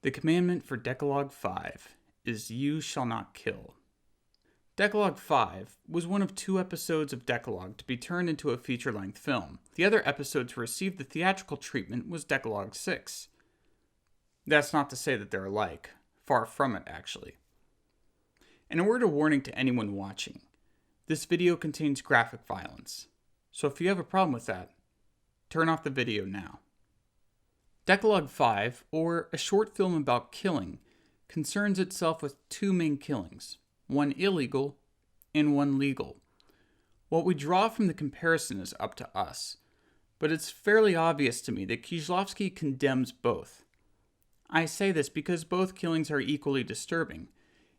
The commandment for Dekalog 5 is "You shall not kill." Dekalog 5 was one of 2 episodes of Dekalog to be turned into a feature-length film. The other episode to receive the theatrical treatment was Dekalog 6. That's not to say that they're alike. Far from it, actually. And a word of warning to anyone watching. This video contains graphic violence. So if you have a problem with that, turn off the video now. Dekalog 5, or a short film about killing, concerns itself with 2 main killings, one illegal and one legal. What we draw from the comparison is up to us, but it's fairly obvious to me that Kieślowski condemns both. I say this because both killings are equally disturbing,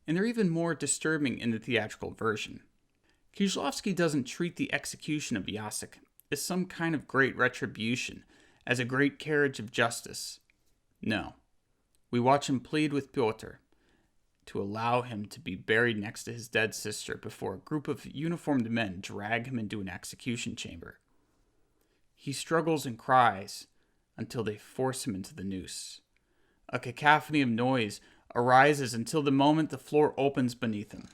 and they're even more disturbing in the theatrical version. Kieślowski doesn't treat the execution of Jacek as some kind of great retribution, as a great carriage of justice. No. We watch him plead with Piotr to allow him to be buried next to his dead sister before a group of uniformed men drag him into an execution chamber. He struggles and cries until they force him into the noose. A cacophony of noise arises until the moment the floor opens beneath him.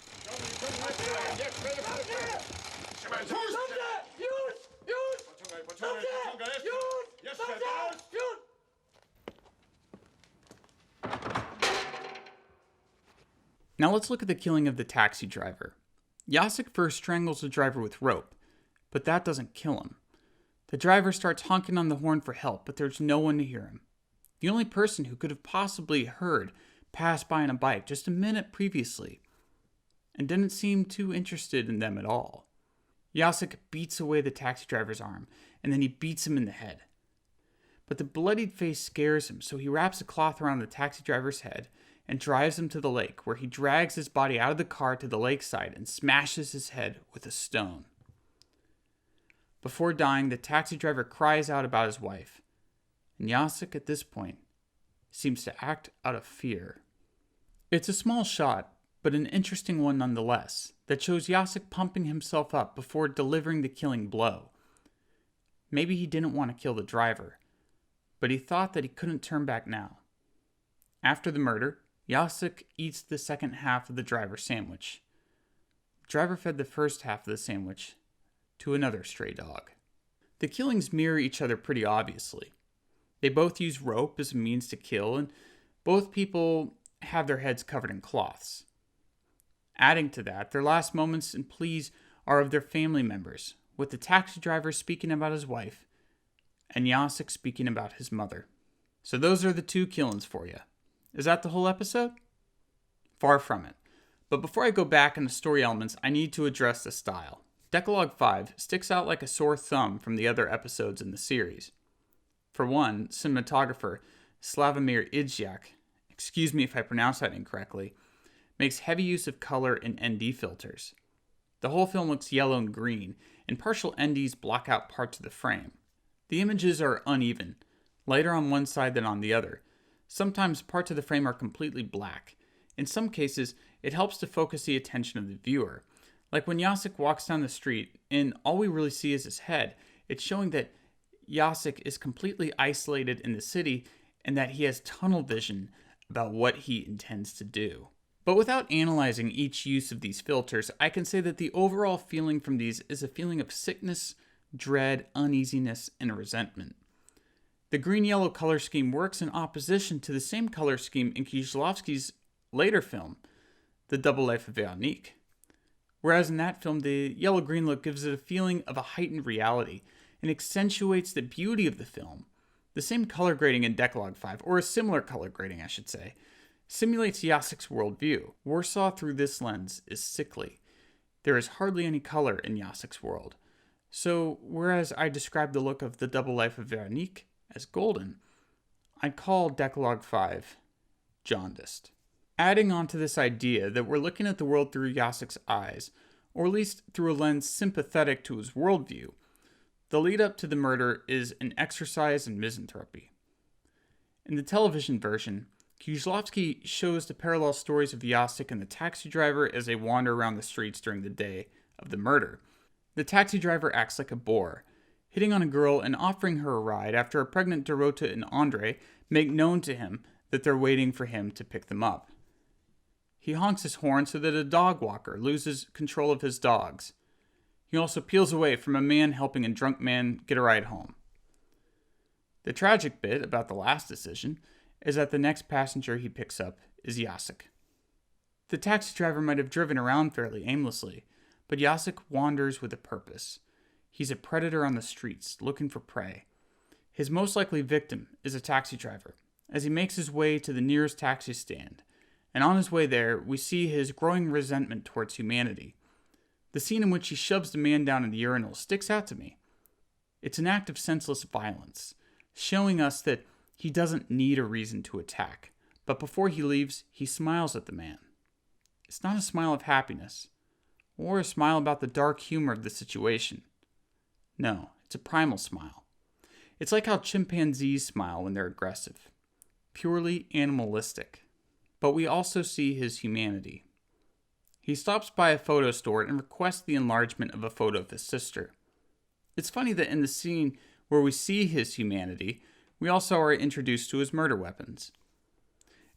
Now let's look at the killing of the taxi driver. Jacek first strangles the driver with rope, but that doesn't kill him. The driver starts honking on the horn for help, but there's no one to hear him. The only person who could have possibly heard passed by on a bike just a minute previously, and didn't seem too interested in them at all. Jacek beats away the taxi driver's arm, and then he beats him in the head. But the bloodied face scares him, so he wraps a cloth around the taxi driver's head and drives him to the lake, where he drags his body out of the car to the lakeside and smashes his head with a stone. Before dying, the taxi driver cries out about his wife, and Jacek at this point seems to act out of fear. It's a small shot, but an interesting one nonetheless, that shows Jacek pumping himself up before delivering the killing blow. Maybe he didn't want to kill the driver, but he thought that he couldn't turn back now. After the murder, Jacek eats the second half of the driver's sandwich. The driver fed the first half of the sandwich to another stray dog. The killings mirror each other pretty obviously. They both use rope as a means to kill, and both people have their heads covered in cloths. Adding to that, their last moments and pleas are of their family members, with the taxi driver speaking about his wife, and Jacek speaking about his mother. So those are the 2 killings for you. Is that the whole episode? Far from it. But before I go back into story elements, I need to address the style. Dekalog 5 sticks out like a sore thumb from the other episodes in the series. For one, cinematographer Slavomir Idziak, excuse me if I pronounce that incorrectly, makes heavy use of color and ND filters. The whole film looks yellow and green, and partial NDs block out parts of the frame. The images are uneven, lighter on one side than on the other. Sometimes parts of the frame are completely black. In some cases, it helps to focus the attention of the viewer. Like when Jacek walks down the street and all we really see is his head, it's showing that Jacek is completely isolated in the city and that he has tunnel vision about what he intends to do. But without analyzing each use of these filters, I can say that the overall feeling from these is a feeling of sickness, dread, uneasiness, and resentment. The green-yellow color scheme works in opposition to the same color scheme in Kieślowski's later film, The Double Life of Veronique. Whereas in that film, the yellow-green look gives it a feeling of a heightened reality and accentuates the beauty of the film. The same color grading in Dekalog 5, or a similar color grading I should say, simulates Jacek's worldview. Warsaw through this lens is sickly. There is hardly any color in Jacek's world. So, whereas I describe the look of The Double Life of Veronique as golden, I'd call Dekalog 5 jaundiced. Adding on to this idea that we're looking at the world through Jacek's eyes, or at least through a lens sympathetic to his worldview, the lead up to the murder is an exercise in misanthropy. In the television version, Kieślowski shows the parallel stories of Jacek and the taxi driver as they wander around the streets during the day of the murder. The taxi driver acts like a bore, hitting on a girl and offering her a ride after a pregnant Dorota and Andre make known to him that they're waiting for him to pick them up. He honks his horn so that a dog walker loses control of his dogs. He also peels away from a man helping a drunk man get a ride home. The tragic bit about the last decision is that the next passenger he picks up is Jacek. The taxi driver might have driven around fairly aimlessly, but Jacek wanders with a purpose. He's a predator on the streets, looking for prey. His most likely victim is a taxi driver, as he makes his way to the nearest taxi stand, and on his way there, we see his growing resentment towards humanity. The scene in which he shoves the man down in the urinal sticks out to me. It's an act of senseless violence, showing us that he doesn't need a reason to attack, but before he leaves, he smiles at the man. It's not a smile of happiness, or a smile about the dark humor of the situation. No, it's a primal smile. It's like how chimpanzees smile when they're aggressive. Purely animalistic. But we also see his humanity. He stops by a photo store and requests the enlargement of a photo of his sister. It's funny that in the scene where we see his humanity, we also are introduced to his murder weapons.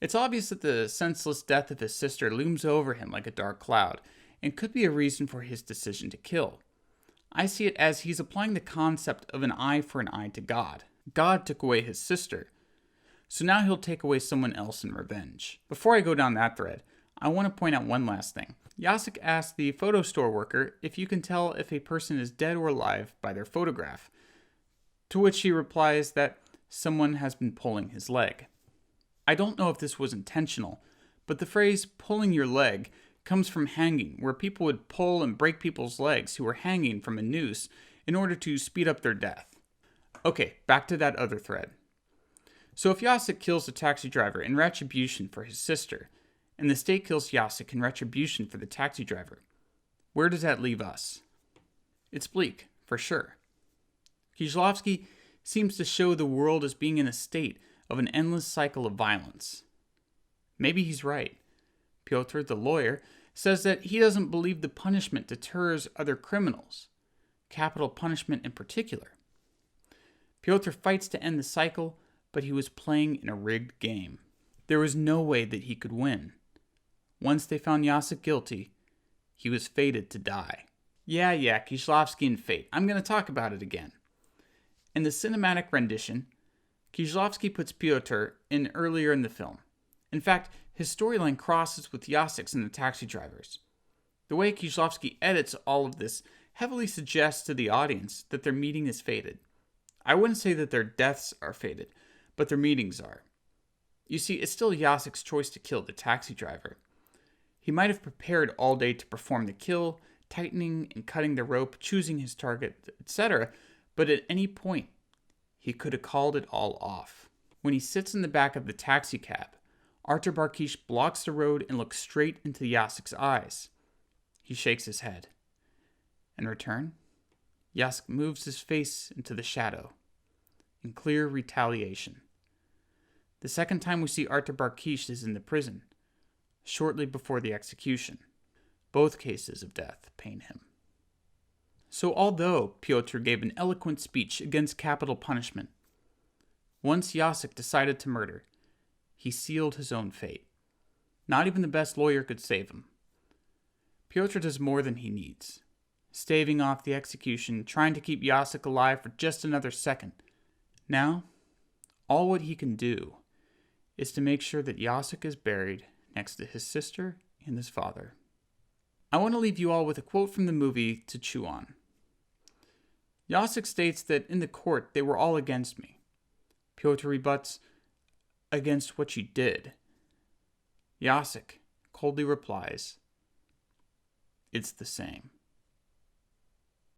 It's obvious that the senseless death of his sister looms over him like a dark cloud, and could be a reason for his decision to kill. I see it as he's applying the concept of an eye for an eye to God. God took away his sister, so now he'll take away someone else in revenge. Before I go down that thread, I want to point out one last thing. Jacek asks the photo store worker if you can tell if a person is dead or alive by their photograph, to which she replies that someone has been pulling his leg. I don't know if this was intentional, but the phrase pulling your leg comes from hanging, where people would pull and break people's legs who were hanging from a noose in order to speed up their death. Okay, back to that other thread. So if Jacek kills the taxi driver in retribution for his sister, and the state kills Jacek in retribution for the taxi driver, where does that leave us? It's bleak, for sure. Kieślowski seems to show the world as being in a state of an endless cycle of violence. Maybe he's right. Piotr, the lawyer, says that he doesn't believe the punishment deters other criminals, capital punishment in particular. Piotr fights to end the cycle, but he was playing in a rigged game. There was no way that he could win. Once they found Jacek guilty, he was fated to die. Yeah, Kieślowski and fate. I'm going to talk about it again. In the cinematic rendition, Kieślowski puts Piotr in earlier in the film. In fact, his storyline crosses with Jacek's and the taxi drivers. The way Kieślowski edits all of this heavily suggests to the audience that their meeting is fated. I wouldn't say that their deaths are fated, but their meetings are. You see, it's still Jacek's choice to kill the taxi driver. He might have prepared all day to perform the kill, tightening and cutting the rope, choosing his target, etc., but at any point, he could have called it all off. When he sits in the back of the taxi cab, Artur Barkish blocks the road and looks straight into Jacek's eyes. He shakes his head. In return, Jacek moves his face into the shadow, in clear retaliation. The second time we see Artur Barkish is in the prison, shortly before the execution. Both cases of death pain him. So although Piotr gave an eloquent speech against capital punishment, once Jacek decided to murder, he sealed his own fate. Not even the best lawyer could save him. Piotr does more than he needs, staving off the execution, trying to keep Jacek alive for just another second. Now, all what he can do is to make sure that Jacek is buried next to his sister and his father. I want to leave you all with a quote from the movie to chew on. Jacek states that in the court they were all against me. Piotr rebuts, against what you did. Jacek coldly replies, it's the same.